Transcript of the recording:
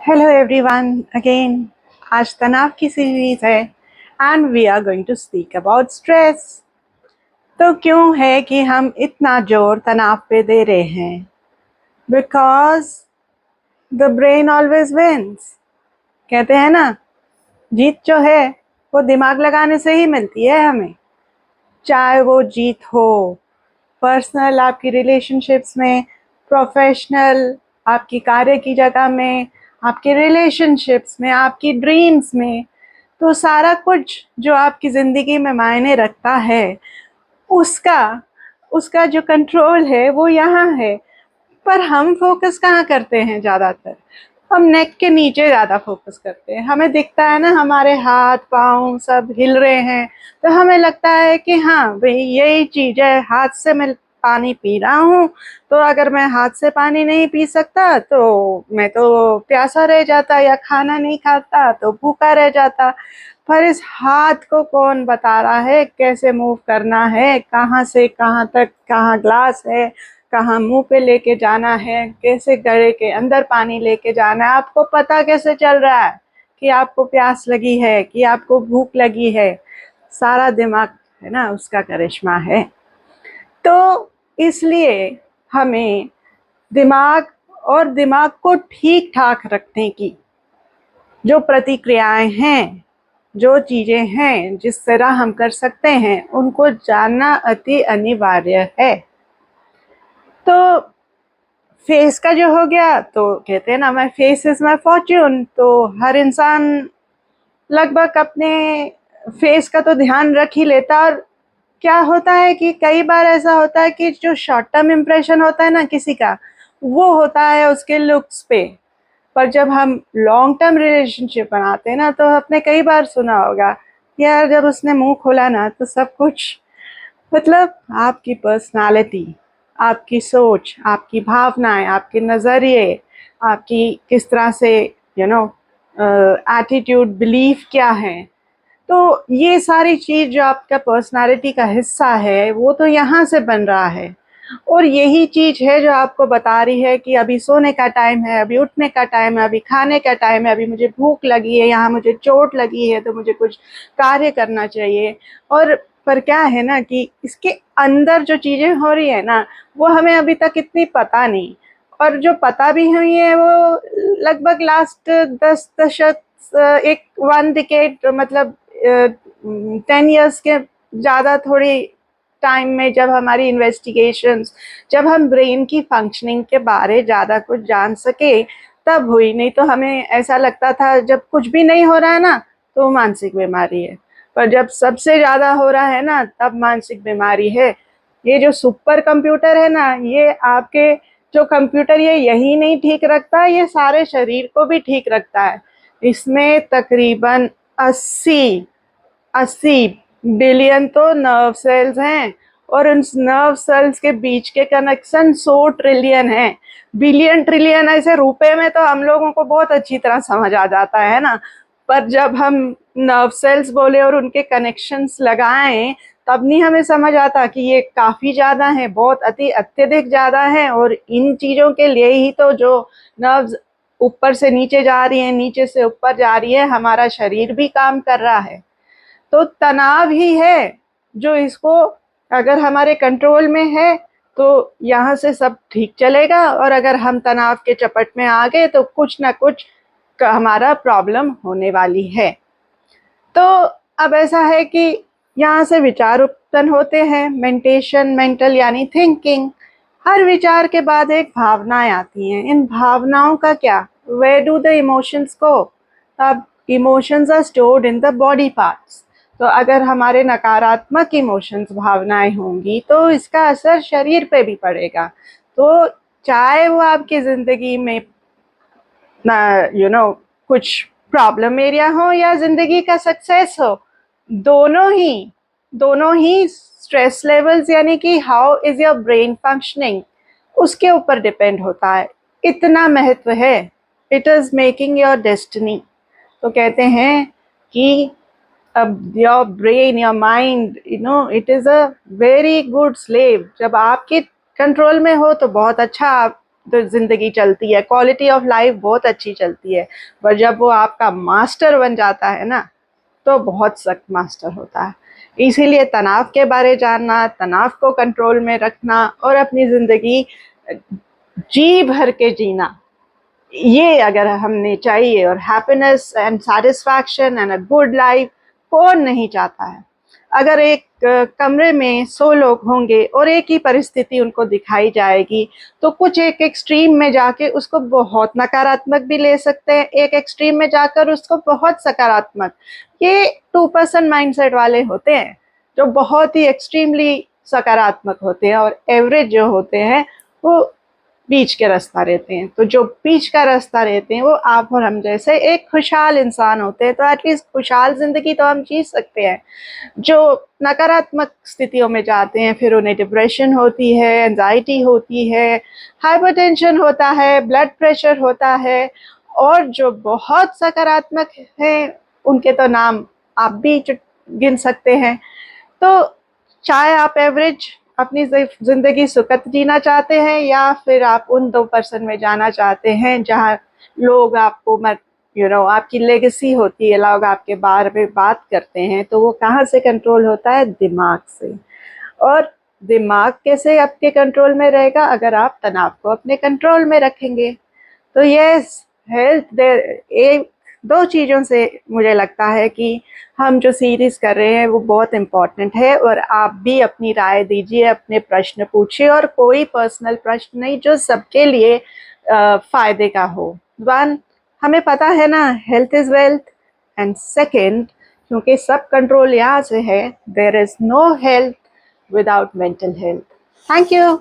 Hello everyone again. आज तनाव की सीरीज है and we are going to speak about stress. तो क्यों है कि हम इतना जोर तनाव पे दे रहे हैं? Because the brain always wins. कहते हैं ना, जीत जो है वो दिमाग लगाने से ही मिलती है हमें। चाहे वो जीत हो पर्सनल, आपकी रिलेशनशिप्स में, प्रोफेशनल, आपकी कार्य की जगह में, आपके रिलेशनशिप्स में, आपकी ड्रीम्स में, तो सारा कुछ जो आपकी ज़िंदगी में मायने रखता है उसका उसका जो कंट्रोल है वो यहाँ है। पर हम फोकस कहाँ करते हैं? ज़्यादातर हम नेक के नीचे ज़्यादा फोकस करते हैं। हमें दिखता है ना, हमारे हाथ पाँव सब हिल रहे हैं, तो हमें लगता है कि हाँ भाई यही चीज़ है, हाथ से मैं पानी पी रहा हूँ, तो अगर मैं हाथ से पानी नहीं पी सकता तो मैं तो प्यासा रह जाता, या खाना नहीं खाता तो भूखा रह जाता। पर इस हाथ को कौन बता रहा है कैसे मूव करना है, कहाँ से कहाँ तक, कहाँ ग्लास है, कहाँ मुंह पे लेके जाना है, कैसे गले के अंदर पानी लेके जाना है? आपको पता कैसे चल रहा है कि आपको प्यास लगी है, कि आपको भूख लगी है? सारा दिमाग है ना, उसका करिश्मा है। तो इसलिए हमें दिमाग और दिमाग को ठीक ठाक रखने की जो प्रतिक्रियाएं हैं, जो चीज़ें हैं जिस तरह हम कर सकते हैं, उनको जानना अति अनिवार्य है। तो फेस का जो हो गया, तो कहते हैं ना, my face is my Fortune. तो हर इंसान लगभग अपने फेस का तो ध्यान रख ही लेता। और क्या होता है कि कई बार ऐसा होता है कि जो शॉर्ट टर्म इम्प्रेशन होता है ना किसी का, वो होता है उसके लुक्स पे। पर जब हम लॉन्ग टर्म रिलेशनशिप बनाते हैं ना, तो आपने कई बार सुना होगा यार, जब उसने मुंह खोला ना तो सब कुछ, मतलब आपकी पर्सनालिटी, आपकी सोच, आपकी भावनाएं, आपके नज़रिए, आपकी किस तरह से यू नो एटीट्यूड, बिलीफ क्या है, तो ये सारी चीज़ जो आपका पर्सनालिटी का हिस्सा है वो तो यहाँ से बन रहा है। और यही चीज़ है जो आपको बता रही है कि अभी सोने का टाइम है, अभी उठने का टाइम है, अभी खाने का टाइम है, अभी मुझे भूख लगी है, यहाँ मुझे चोट लगी है तो मुझे कुछ कार्य करना चाहिए। और पर क्या है ना कि इसके अंदर जो चीज़ें हो रही है ना, वो हमें अभी तक इतनी पता नहीं। और जो पता भी हुई है वो लगभग लास्ट 10 दशक, एक 1 डिकेड, मतलब 10 इयर्स के ज़्यादा थोड़ी टाइम में, जब हमारी इन्वेस्टिगेशंस, जब हम ब्रेन की फंक्शनिंग के बारे ज़्यादा कुछ जान सके, तब हुई। नहीं तो हमें ऐसा लगता था जब कुछ भी नहीं हो रहा है ना तो मानसिक बीमारी है, पर जब सबसे ज़्यादा हो रहा है ना तब मानसिक बीमारी है। ये जो सुपर कंप्यूटर है ना, ये आपके जो कंप्यूटर, ये यही नहीं ठीक रखता, ये सारे शरीर को भी ठीक रखता है। इसमें तकरीबन 80 बिलियन तो नर्व सेल्स हैं, और उन नर्व सेल्स के बीच के कनेक्शन 100 ट्रिलियन हैं। बिलियन ट्रिलियन ऐसे रुपए में तो हम लोगों को बहुत अच्छी तरह समझ आ जाता है ना, पर जब हम नर्व सेल्स बोले और उनके कनेक्शंस लगाएं, तब नहीं हमें समझ आता कि ये काफ़ी ज़्यादा है, बहुत अत्यधिक ज़्यादा है। और इन चीज़ों के लिए ही तो जो नर्व्स ऊपर से नीचे जा रही है, नीचे से ऊपर जा रही है, हमारा शरीर भी काम कर रहा है। तो तनाव ही है जो इसको, अगर हमारे कंट्रोल में है तो यहाँ से सब ठीक चलेगा, और अगर हम तनाव के चपट में आ गए तो कुछ ना कुछ हमारा प्रॉब्लम होने वाली है। तो अब ऐसा है कि यहाँ से विचार उत्पन्न होते हैं, मेंटल यानी थिंकिंग। हर विचार के बाद एक भावनाएं आती हैं। इन भावनाओं का क्या, where do the emotions go? अब emotions are stored in the body parts. तो अगर हमारे नकारात्मक इमोशंस, भावनाएं होंगी, तो इसका असर शरीर पे भी पड़ेगा। तो चाहे वो आपकी ज़िंदगी में कुछ प्रॉब्लम एरिया हो या ज़िंदगी का सक्सेस हो, दोनों ही स्ट्रेस लेवल्स, यानी कि how is your brain functioning, उसके ऊपर डिपेंड होता है। इतना महत्व है। It is making your destiny. तो कहते हैं कि अब your brain, your mind, it is a very good slave. जब आपके कंट्रोल में हो तो बहुत अच्छा तो ज़िंदगी चलती है, क्वालिटी ऑफ लाइफ बहुत अच्छी चलती है। पर जब वो आपका मास्टर बन जाता है ना, तो बहुत सख्त मास्टर होता है। इसीलिए तनाव के बारे जानना, तनाव को कंट्रोल में रखना और अपनी ज़िंदगी जी भर के जीना, ये अगर हमने चाहिए, और happiness and satisfaction and a good life कौन नहीं चाहता है। अगर एक कमरे में 100 लोग होंगे और एक ही परिस्थिति उनको दिखाई जाएगी, तो कुछ एक एक्सट्रीम में जाके उसको बहुत नकारात्मक भी ले सकते हैं, एक एक्सट्रीम में जाकर उसको बहुत सकारात्मक। ये 2% माइंडसेट वाले होते हैं जो बहुत ही एक्सट्रीमली सकारात्मक होते हैं, और एवरेज जो होते हैं वो बीच के रास्ता रहते हैं। तो जो बीच का रास्ता रहते हैं वो आप और हम जैसे एक खुशहाल इंसान होते हैं। तो एटलीस्ट खुशहाल ज़िंदगी तो हम जी सकते हैं। जो नकारात्मक स्थितियों में जाते हैं, फिर उन्हें डिप्रेशन होती है, एंजाइटी होती है, हाइपरटेंशन होता है, ब्लड प्रेशर होता है, और जो बहुत सकारात्मक हैं उनके तो नाम आप भी गिन सकते हैं। तो चाहे आप एवरेज अपनी ज़िंदगी सुखद जीना चाहते हैं, या फिर आप उन 2% में जाना चाहते हैं जहाँ लोग आपको मत आपकी लेगेसी होती है, लोग आपके बारे में बात करते हैं, तो वो कहाँ से कंट्रोल होता है? दिमाग से। और दिमाग कैसे आपके कंट्रोल में रहेगा? अगर आप तनाव को अपने कंट्रोल में रखेंगे। तो यस, हेल्थ एक 2 चीज़ों से मुझे लगता है कि हम जो सीरीज़ कर रहे हैं वो बहुत इम्पोर्टेंट है, और आप भी अपनी राय दीजिए, अपने प्रश्न पूछिए, और कोई पर्सनल प्रश्न नहीं, जो सबके लिए फ़ायदे का हो। 1, हमें पता है ना, health is wealth, and second, क्योंकि सब कंट्रोल यहाँ से है, there is no health without mental health. Thank you.